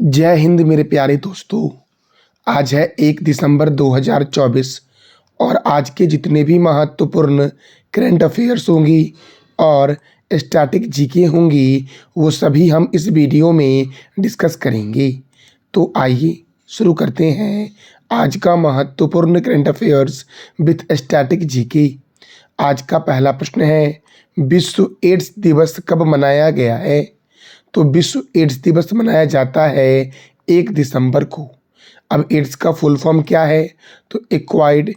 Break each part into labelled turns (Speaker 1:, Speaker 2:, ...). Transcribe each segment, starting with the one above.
Speaker 1: जय हिंद मेरे प्यारे दोस्तों। आज है 1 दिसंबर 2024 और आज के जितने भी महत्वपूर्ण करंट अफेयर्स होंगी और स्टैटिक जीके होंगी वो सभी हम इस वीडियो में डिस्कस करेंगे। तो आइए शुरू करते हैं आज का महत्वपूर्ण current affairs with static GK. आज का पहला प्रश्न है, विश्व एड्स दिवस कब मनाया गया है? तो विश्व एड्स दिवस मनाया जाता है 1 दिसंबर को। अब एड्स का फुल फॉर्म क्या है? तो एक्वायर्ड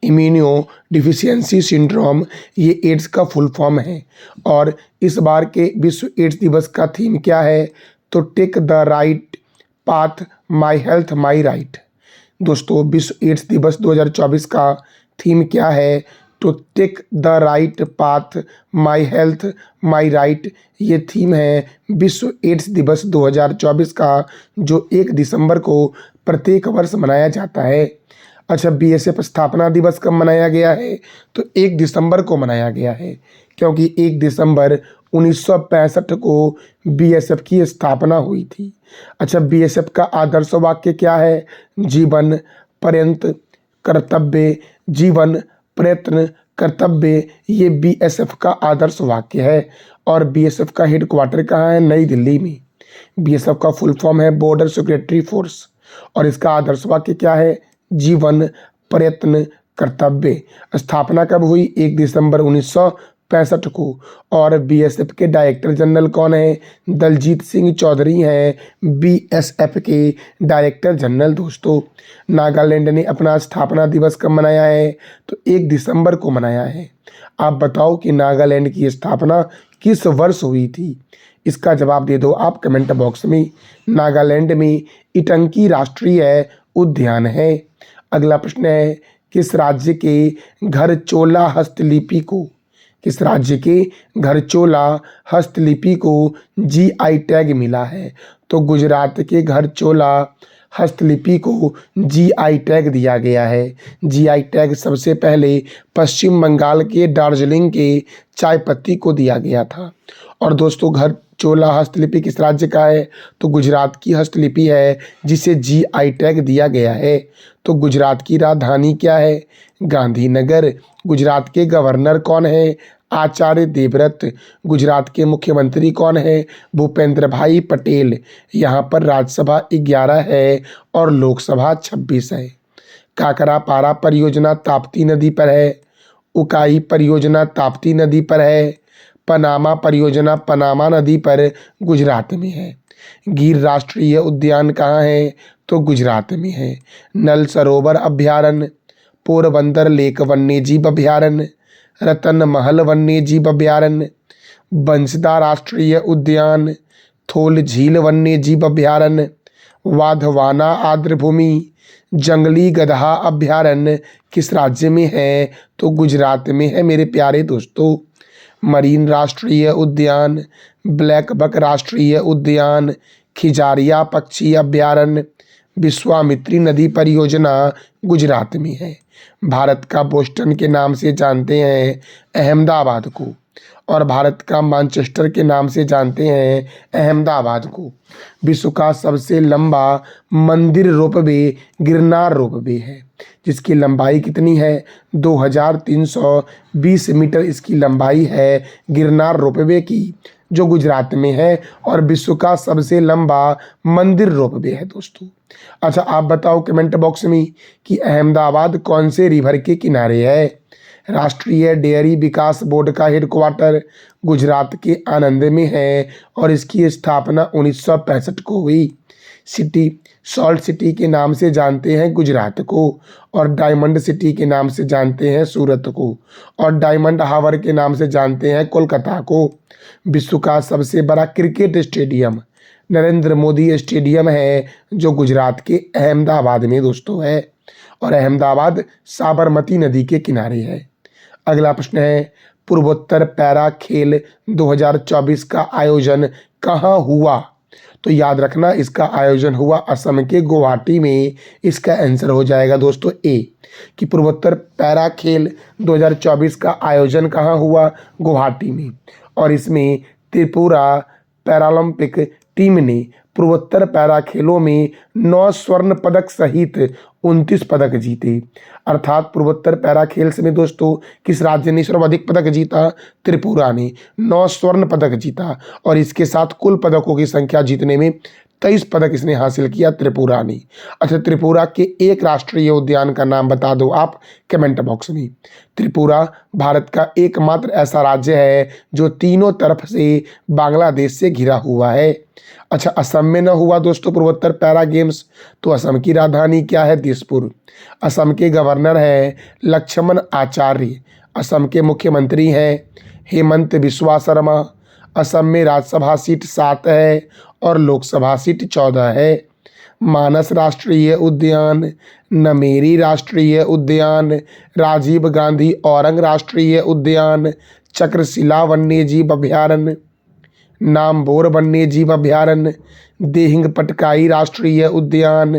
Speaker 1: इम्यूनो डिफिशियंसी सिंड्रोम, ये एड्स का फुल फॉर्म है। और इस बार के विश्व एड्स दिवस का थीम क्या है? तो take the right path, my health my right. दोस्तों, विश्व एड्स दिवस 2024 का थीम क्या है? To take the right path, my health my right, ये थीम है विश्व एड्स दिवस 2024 का, जो 1 दिसंबर को प्रत्येक वर्ष मनाया जाता है। अच्छा, बीएसएफ स्थापना दिवस कब मनाया गया है? तो 1 दिसंबर को मनाया गया है, क्योंकि 1 दिसंबर 1965 को बीएसएफ की स्थापना हुई थी। अच्छा, बीएसएफ का आदर्श वाक्य क्या है? जीवन पर्यंत कर्तव्य, जीवन प्रयत्न कर्तव्य, ये बीएसएफ का आदर्श वाक्य है। और बीएसएफ का हेडक्वार्टर कहाँ है? नई दिल्ली में। बीएसएफ का फुल फॉर्म है बॉर्डर सिक्योरिटी फोर्स और इसका आदर्श वाक्य क्या है? जीवन प्रयत्न कर्तव्य। स्थापना कब हुई? 1 दिसंबर 1965 को। और बीएसएफ के डायरेक्टर जनरल कौन है? दलजीत सिंह चौधरी हैं बीएसएफ के डायरेक्टर जनरल। दोस्तों, नागालैंड ने अपना स्थापना दिवस कब मनाया है? तो 1 दिसंबर को मनाया है। आप बताओ कि नागालैंड की स्थापना किस वर्ष हुई थी? इसका जवाब दे दो आप कमेंट बॉक्स में। नागालैंड में इटंकी राष्ट्रीय उद्यान है। अगला प्रश्न है, किस राज्य के घरचोला हस्तलिपि को, किस राज्य के घरचोला हस्तलिपि को जीआई टैग मिला है? तो गुजरात के घरचोला हस्तलिपि को जीआई टैग दिया गया है। जीआई टैग सबसे पहले पश्चिम बंगाल के दार्जिलिंग के चाय पत्ती को दिया गया था। और दोस्तों, घरचोला हस्तलिपि किस राज्य का है? तो गुजरात की हस्तलिपि है जिसे जीआई टैग दिया गया है। तो गुजरात की राजधानी क्या है? गांधीनगर। गुजरात के गवर्नर कौन है? आचार्य देवव्रत। गुजरात के मुख्यमंत्री कौन है? भूपेंद्र भाई पटेल। यहाँ पर राज्यसभा 11 है और लोकसभा 26 है। काकरापारा परियोजना ताप्ती नदी पर है। उकाई परियोजना ताप्ती नदी पर है। पनामा परियोजना पनामा नदी पर गुजरात में है। गिर राष्ट्रीय उद्यान कहाँ है? तो गुजरात में है। नल सरोवर अभयारण्य, पोरबंदर लेक वन्यजीव अभयारण्य, रतन महल वन्यजीव अभयारण्य, बंसदा राष्ट्रीय उद्यान, थोल झील वन्यजीव अभयारण्य, वाधवाना आर्द्रभूमि, जंगली गधा अभयारण्य किस राज्य में है? तो गुजरात में है मेरे प्यारे दोस्तों। मरीन राष्ट्रीय उद्यान, ब्लैक बक राष्ट्रीय उद्यान, खिजारिया पक्षी अभयारण्य, विश्वामित्री नदी परियोजना गुजरात में है। भारत का बोस्टन के नाम से जानते हैं अहमदाबाद को, और भारत का मैनचेस्टर के नाम से जानते हैं अहमदाबाद को। विश्व का सबसे लंबा मंदिर रोपवे गिरनार रोपवे है, जिसकी लंबाई कितनी है? 2320 मीटर इसकी लंबाई है गिरनार रोपवे की, जो गुजरात में है और विश्व का सबसे लंबा मंदिर रोपवे है दोस्तों। अच्छा, आप बताओ कमेंट बॉक्स में कि अहमदाबाद कौन से रिवर के किनारे है? राष्ट्रीय डेयरी विकास बोर्ड का हेडक्वार्टर गुजरात के आनंद में है और इसकी स्थापना 1965 को हुई। सिटी सॉल्ट सिटी के नाम से जानते हैं गुजरात को, और डायमंड सिटी के नाम से जानते हैं सूरत को, और डायमंड हावर के नाम से जानते हैं कोलकाता को। विश्व का सबसे बड़ा cricket stadium Narendra Modi stadium है, जो गुजरात के अहमदाबाद में दोस्तों है, और अहमदाबाद साबरमती नदी के किनारे है। अगला प्रश्न है, पूर्वोत्तर पैरा खेल 2024 का आयोजन कहाँ हुआ? तो याद रखना, इसका आयोजन हुआ असम के गुवाहाटी में। इसका आंसर हो जाएगा दोस्तों ए, कि पूर्वोत्तर पैरा खेल 2024 का आयोजन कहाँ हुआ? गुवाहाटी में। और इसमें त्रिपुरा पैरालंपिक टीम ने पूर्वोत्तर पैरा खेलों में 9 स्वर्ण पदक सहित 29 पदक जीते। अर्थात पूर्वोत्तर पैरा खेल्स में दोस्तों किस राज्य ने सर्वाधिक पदक जीता? त्रिपुरा ने 9 स्वर्ण पदक जीता और इसके साथ कुल पदकों की संख्या जीतने में 23 पदक इसने हासिल किया त्रिपुरा ने। अच्छा, त्रिपुरा के एक राष्ट्रीय उद्यान का नाम बता दो आप कमेंट बॉक्स में। त्रिपुरा भारत का एकमात्र ऐसा राज्य है जो तीनों तरफ से बांग्लादेश से घिरा हुआ है। अच्छा, असम में न हुआ दोस्तों पूर्वोत्तर पैरा गेम्स, तो असम की राजधानी क्या है? दिसपुर। असम के गवर्नर हैं लक्ष्मण आचार्य। असम के मुख्यमंत्री हैं हेमंत बिस्वा शर्मा। असम में राज्यसभा सीट 7 है और लोकसभा सीट 14 है। मानस राष्ट्रीय उद्यान, नमेरी राष्ट्रीय उद्यान, राजीव गांधी औरंग राष्ट्रीय उद्यान, चक्रशिला वन्यजीव अभयारण्य, नामबोर वन्यजीव अभयारण्य, देहिंग पटकाई राष्ट्रीय उद्यान,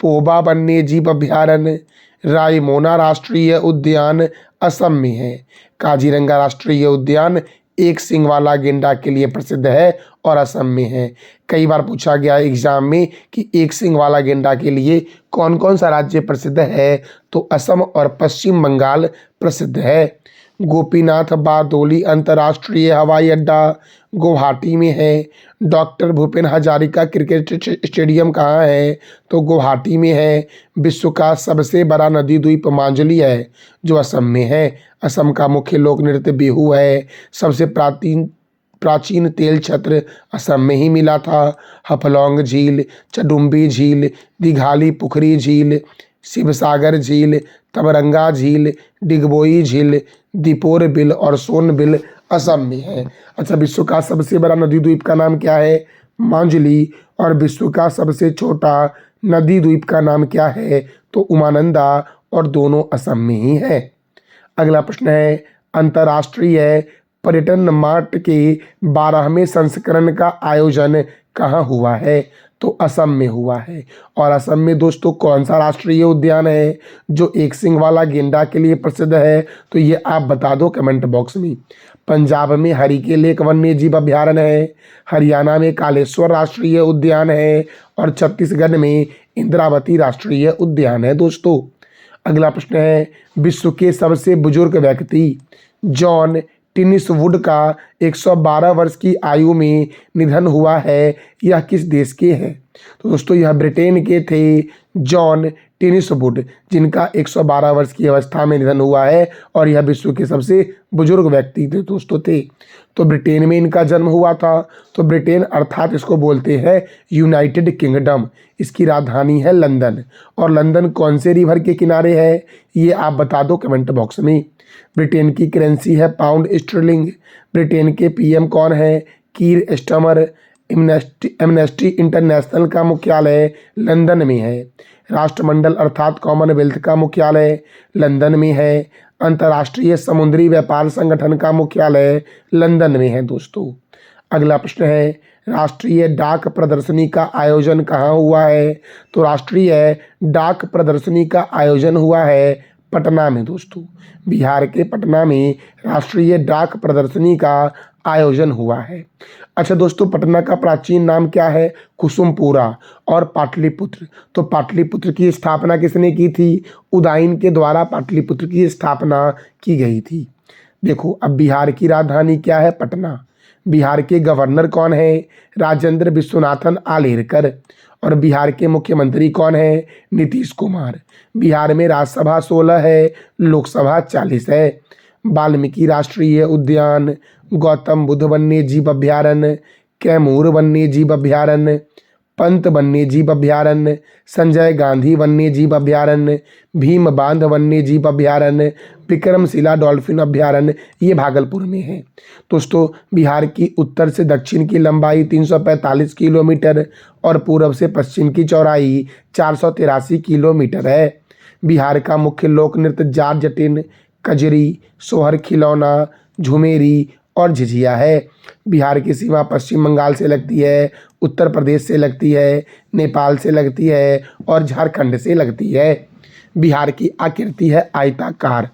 Speaker 1: पोबा वन्यजीव अभयारण्य, रायमोना राष्ट्रीय उद्यान असम में है। काजीरंगा राष्ट्रीय उद्यान एक सींग वाला गेंडा के लिए प्रसिद्ध है और असम में है। कई बार पूछा गया एग्जाम में कि एक सींग वाला गेंडा के लिए कौन कौन सा राज्य प्रसिद्ध है, तो असम और पश्चिम बंगाल प्रसिद्ध है। गोपीनाथ बारदोली अंतर्राष्ट्रीय हवाई अड्डा गुवाहाटी में है। Doctor Bhupen Hazarika cricket stadium कहाँ है, तो गुवाहाटी में है। विश्व का सबसे बड़ा नदी द्वीप मांजुली है जो असम में है। असम का मुख्य लोक नृत्य बिहू है। सबसे प्राचीन तेल छत्र असम में ही मिला था। हफलौंग झील, चडुम्बी झील, दिघाली पुखरी झील, शिवसागर झील, तमरंगा झील, डिगबोई झील, दीपोर बिल और सोनबिल असम में है। अच्छा, विश्व का सबसे बड़ा नदी द्वीप का नाम क्या है? मांजुली। और विश्व का सबसे छोटा नदी द्वीप का नाम क्या है, तो उमानंदा, और दोनों असम में ही है। अगला प्रश्न है अंतर्राष्ट्रीय पर्यटन मार्ट के 12वें संस्करण का आयोजन कहाँ हुआ है, तो असम में हुआ है। और असम में दोस्तों कौन सा राष्ट्रीय उद्यान है जो एक सींग वाला गेंडा के लिए प्रसिद्ध है, तो ये आप बता दो कमेंट बॉक्स में। पंजाब में हरिके लेक वन्यजीव अभयारण्य है। हरियाणा में कालेश्वर राष्ट्रीय उद्यान है और छत्तीसगढ़ में इंद्रावती राष्ट्रीय उद्यान है दोस्तों। अगला प्रश्न है विश्व के सबसे बुजुर्ग व्यक्ति जॉन टिनिसवुड का 112 वर्ष की आयु में निधन हुआ है, यह किस देश के हैं, तो दोस्तों यह ब्रिटेन के थे जॉन टिनिसवुड, जिनका 112 वर्ष की अवस्था में निधन हुआ है और यह विश्व के सबसे बुजुर्ग व्यक्ति थे दोस्तों थे। तो ब्रिटेन में इनका जन्म हुआ था। तो ब्रिटेन अर्थात इसको बोलते हैं यूनाइटेड किंगडम। इसकी राजधानी है लंदन। और लंदन कौन से रिवर के किनारे है, ये आप बता दो कमेंट बॉक्स में। ब्रिटेन की करेंसी है पाउंड स्टर्लिंग। ब्रिटेन के पीएम कौन है, कीर स्टारमर। एमनेस्टी इंटरनेशनल का मुख्यालय लंदन में है। राष्ट्रमंडल अर्थात कॉमनवेल्थ का मुख्यालय लंदन में है। अंतर्राष्ट्रीय समुद्री व्यापार संगठन का मुख्यालय लंदन में है दोस्तों। अगला प्रश्न है राष्ट्रीय डाक प्रदर्शनी का आयोजन कहाँ हुआ है, तो राष्ट्रीय डाक प्रदर्शनी का आयोजन हुआ है पटना में दोस्तों। बिहार के पटना में राष्ट्रीय डाक प्रदर्शनी का आयोजन हुआ है। अच्छा दोस्तों, पटना का प्राचीन नाम क्या है, कुसुमपुरा और पाटलिपुत्र। तो पाटलिपुत्र की स्थापना किसने की थी, उदयन के द्वारा पाटलिपुत्र की स्थापना की गई थी। देखो अब बिहार की राजधानी क्या है, पटना। बिहार के गवर्नर कौन है, राजेंद्र विश्वनाथन आलेरकर। और बिहार के मुख्यमंत्री कौन है, नीतीश कुमार। बिहार में राज्यसभा 16 है, लोकसभा 40 है। वाल्मीकि राष्ट्रीय उद्यान, गौतम बुद्ध वन्यजीव अभयारण्य, कैमूर वन्यजीव अभयारण्य, पंत वन्यजीव अभयारण्य, संजय गांधी वन्यजीव अभयारण्य, भीम बांध वन्यजीव अभयारण्य, विक्रमशिला डॉल्फिन अभयारण्य, ये भागलपुर में है। दोस्तों बिहार की उत्तर से दक्षिण की लंबाई 345 किलोमीटर और पूर्व से पश्चिम की चौड़ाई 483 किलोमीटर है। बिहार का मुख्य लोक नृत्य जाट जटिन, कजरी, सोहर खिलौना, झुमेरी और झिझिया है। बिहार की सीमा पश्चिम बंगाल से लगती है, उत्तर प्रदेश से लगती है, नेपाल से लगती है और झारखंड से लगती है। बिहार की आकृति है आयताकार।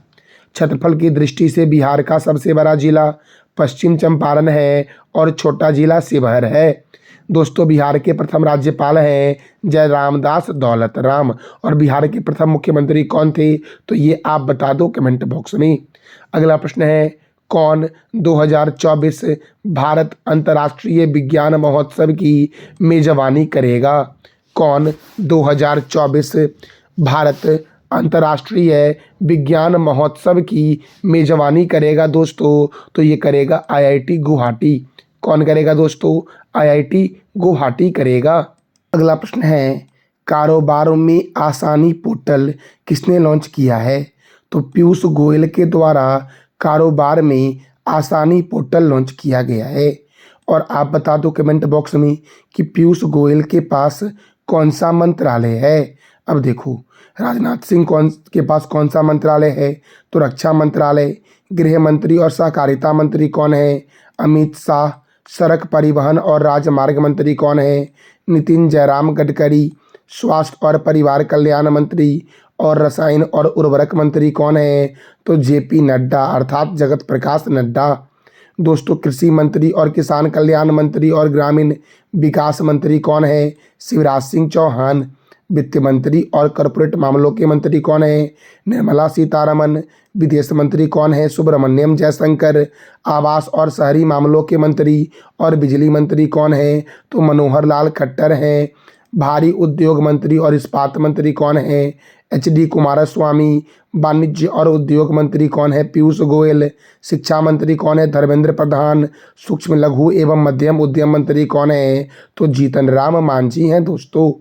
Speaker 1: क्षेत्रफल की दृष्टि से बिहार का सबसे बड़ा जिला पश्चिम चंपारण है और छोटा जिला शिवहर है। दोस्तों बिहार के प्रथम राज्यपाल हैं जयरामदास दौलत राम। और बिहार के प्रथम मुख्यमंत्री कौन थे, तो ये आप बता दो कमेंट बॉक्स में। अगला प्रश्न है, कौन 2024 भारत अंतर्राष्ट्रीय विज्ञान महोत्सव की मेजबानी करेगा? कौन 2024 भारत अंतर्राष्ट्रीय विज्ञान महोत्सव की मेजबानी करेगा दोस्तों? तो ये करेगा आईआईटी गुवाहाटी। कौन करेगा दोस्तों? आईआईटी गुवाहाटी करेगा। अगला प्रश्न है, कारोबार में आसानी पोर्टल किसने लॉन्च किया है? तो पीयूष गोयल के द्वारा कारोबार में आसानी पोर्टल लॉन्च किया गया है। और आप बता दो कमेंट बॉक्स में कि पीयूष गोयल के पास कौन सा मंत्रालय है। अब देखो, राजनाथ सिंह के पास कौन सा मंत्रालय है? तो रक्षा मंत्रालय। गृह मंत्री और सहकारिता मंत्री कौन है? अमित शाह। सड़क परिवहन और राजमार्ग मंत्री कौन है? नितिन जयराम गडकरी। स्वास्थ्य और परिवार कल्याण मंत्री और रसायन और उर्वरक मंत्री कौन है? तो जेपी नड्डा अर्थात जगत प्रकाश नड्डा। दोस्तों कृषि मंत्री और किसान कल्याण मंत्री और ग्रामीण विकास मंत्री कौन है? शिवराज सिंह चौहान। वित्त मंत्री और कॉरपोरेट मामलों के मंत्री कौन है? निर्मला सीतारमन। विदेश मंत्री कौन है? सुब्रमण्यम जयशंकर। आवास और शहरी मामलों के मंत्री और बिजली मंत्री कौन है? तो मनोहर लाल खट्टर हैं। भारी उद्योग मंत्री और इस्पात मंत्री कौन है? एचडी कुमारस्वामी। वाणिज्य और उद्योग मंत्री कौन है? पीयूष गोयल। शिक्षा मंत्री कौन है? धर्मेंद्र प्रधान। सूक्ष्म लघु एवं मध्यम उद्यम मंत्री कौन है? तो जीतन राम मांझी हैं दोस्तों।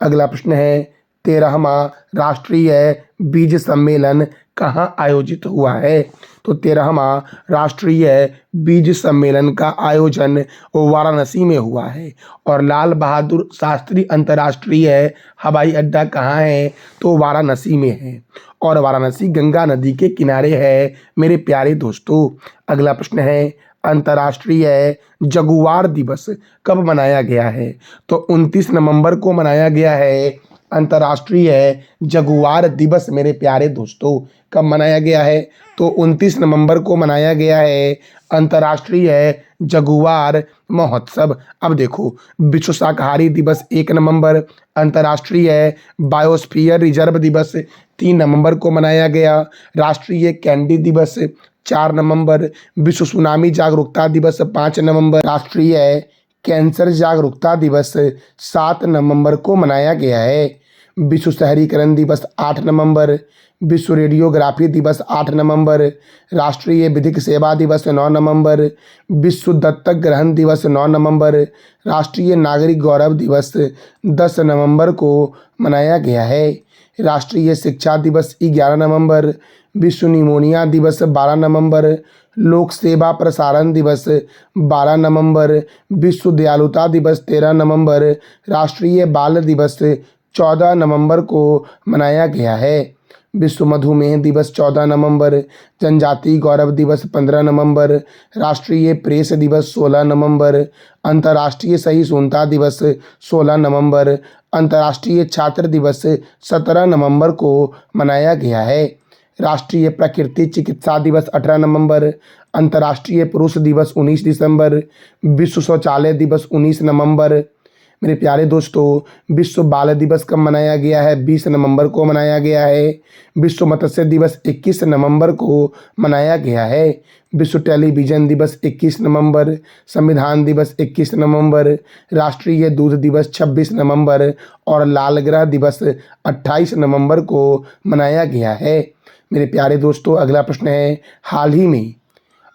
Speaker 1: अगला प्रश्न है, 13वां राष्ट्रीय बीज सम्मेलन कहाँ आयोजित हुआ है? तो 13वां राष्ट्रीय बीज सम्मेलन का आयोजन वाराणसी में हुआ है। और लाल बहादुर शास्त्री अंतर्राष्ट्रीय हवाई अड्डा कहाँ है? तो वाराणसी में है। और वाराणसी गंगा नदी के किनारे है मेरे प्यारे दोस्तों। अगला प्रश्न है, अंतर्राष्ट्रीय जगुआर दिवस कब मनाया गया है? तो 29 नवंबर को मनाया गया है अंतर्राष्ट्रीय जगुआर दिवस मेरे प्यारे दोस्तों। कब मनाया गया है? तो 29 नवंबर को मनाया गया है अंतर्राष्ट्रीय जगुआर महोत्सव। अब देखो, विश्व शाकाहारी दिवस 1 नवंबर। अंतर्राष्ट्रीय बायोस्फीयर रिजर्व दिवस 3 नवंबर को मनाया गया। राष्ट्रीय कैंडी दिवस 4 नवंबर। विश्व सुनामी जागरूकता दिवस 5 नवंबर। राष्ट्रीय कैंसर जागरूकता दिवस 7 नवंबर को मनाया गया है। विश्व शहरीकरण दिवस 8 नवंबर। विश्व रेडियोग्राफी दिवस 8 नवंबर। राष्ट्रीय विधिक सेवा दिवस 9 नवंबर। विश्व दत्तक ग्रहण दिवस 9 नवंबर। राष्ट्रीय नागरिक गौरव दिवस 10 नवंबर को मनाया गया है। राष्ट्रीय शिक्षा दिवस 11 नवंबर। विश्व निमोनिया दिवस 12 नवंबर। लोक सेवा प्रसारण दिवस 12 नवंबर। विश्व दयालुता दिवस 13 नवंबर। राष्ट्रीय बाल दिवस 14 नवंबर को मनाया गया है। विश्व मधुमेह दिवस 14 नवंबर। जनजातीय गौरव दिवस 15 नवंबर। राष्ट्रीय प्रेस दिवस 16 नवंबर। अंतर्राष्ट्रीय सहिष्णुता दिवस 16 नवंबर। अंतर्राष्ट्रीय छात्र दिवस 17 नवंबर को मनाया गया है। राष्ट्रीय प्रकृति चिकित्सा दिवस 18 नवंबर। अंतर्राष्ट्रीय पुरुष दिवस 19 दिसंबर। विश्व शौचालय दिवस 19 नवंबर। मेरे प्यारे दोस्तों, विश्व बाल दिवस कब मनाया गया है? 20 नवंबर को मनाया गया है। विश्व मत्स्य दिवस 21 नवंबर को मनाया गया है। विश्व टेलीविजन दिवस 21 नवंबर। संविधान दिवस 21 नवंबर। राष्ट्रीय दूध दिवस 26 नवंबर। और लाल ग्रह दिवस 28 नवंबर को मनाया गया है। मेरे प्यारे दोस्तों, अगला प्रश्न है, हाल ही में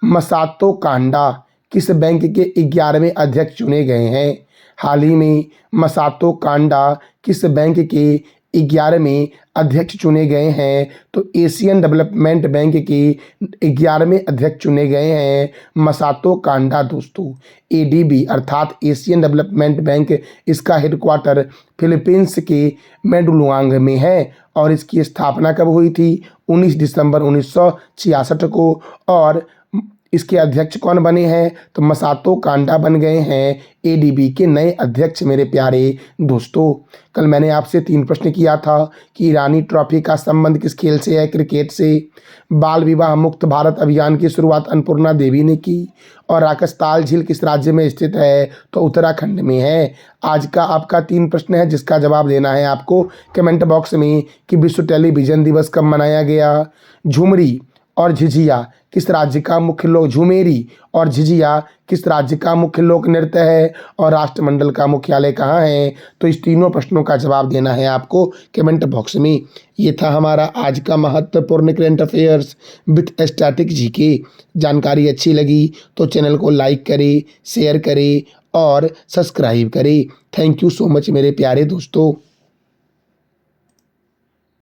Speaker 1: मसातो कांडा किस बैंक के 11वें अध्यक्ष चुने गए हैं? हाल ही में मसातो कांडा किस बैंक के 11वें अध्यक्ष चुने गए हैं? तो एशियन डेवलपमेंट बैंक के 11वें अध्यक्ष चुने गए हैं मसातो कांडा दोस्तों। एडीबी अर्थात एशियन डेवलपमेंट बैंक, इसका हेडक्वार्टर फिलीपींस के मेडुलुआंग में है। और इसकी स्थापना कब हुई थी? 19 दिसंबर 1966 को। और इसके अध्यक्ष कौन बने हैं? तो मसातो कांडा बन गए हैं एडीबी के नए अध्यक्ष मेरे प्यारे दोस्तों। कल मैंने आपसे 3 प्रश्न किया था कि ईरानी ट्रॉफी का संबंध किस खेल से है? क्रिकेट से। बाल विवाह मुक्त भारत अभियान की शुरुआत अन्नपूर्णा देवी ने की। और राकसताल झील किस राज्य में स्थित है? तो उत्तराखंड में है। आज का आपका 3 प्रश्न है जिसका जवाब देना है आपको कमेंट बॉक्स में कि विश्व टेलीविजन दिवस कब मनाया गया। झुमरी और झिझिया किस राज्य का मुख्य लोक झुमेरी और झिझिया किस राज्य का मुख्य लोक नृत्य है? और राष्ट्रमंडल का मुख्यालय कहाँ है? तो इस तीनों प्रश्नों का जवाब देना है आपको कमेंट बॉक्स में। ये था हमारा आज का महत्वपूर्ण current affairs with static GK. जानकारी अच्छी लगी तो चैनल को लाइक करें, शेयर करें और सब्सक्राइब करें। थैंक यू सो मच मेरे प्यारे दोस्तों।